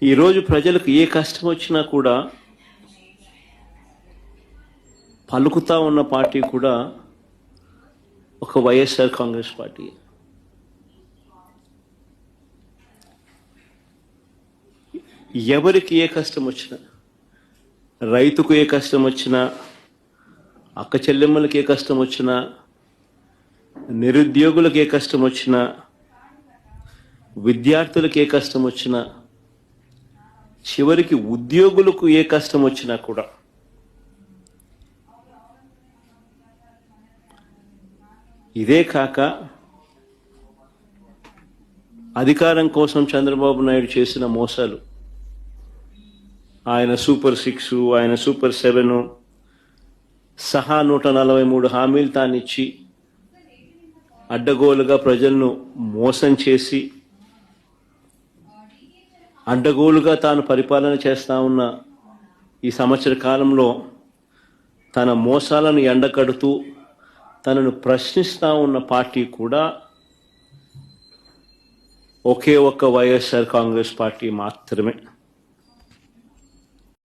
ఈరోజు ప్రజలకు ఏ కష్టం వచ్చినా కూడా పలుకుతా ఉన్న పార్టీ కూడా ఒక వైఎస్ఆర్ కాంగ్రెస్ పార్టీ. ఎవరికి ఏ కష్టం వచ్చినా, రైతుకు ఏ కష్టం వచ్చినా, అక్క చెల్లెమ్మలకి ఏ కష్టం వచ్చినా, నిరుద్యోగులకు ఏ కష్టం వచ్చినా, విద్యార్థులకు ఏ కష్టం వచ్చినా, చివరికి ఉద్యోగులకు ఏ కష్టం వచ్చినా కూడా ఇదే కాక అధికారం కోసం చంద్రబాబు నాయుడు చేసిన మోసాలు, ఆయన సూపర్ 6, ఆయన సూపర్ 7 సహా 143 హామీలు తానిచ్చి అడ్డగోలుగా ప్రజలను మోసం చేసి అడ్డగోలుగా తాను పరిపాలన చేస్తా ఉన్న ఈ సంవత్సర కాలంలో తన మోసాలను ఎండకడుతూ తనను ప్రశ్నిస్తూ ఉన్న పార్టీ కూడా ఒకే ఒక్క వైఎస్ఆర్ కాంగ్రెస్ పార్టీ మాత్రమే.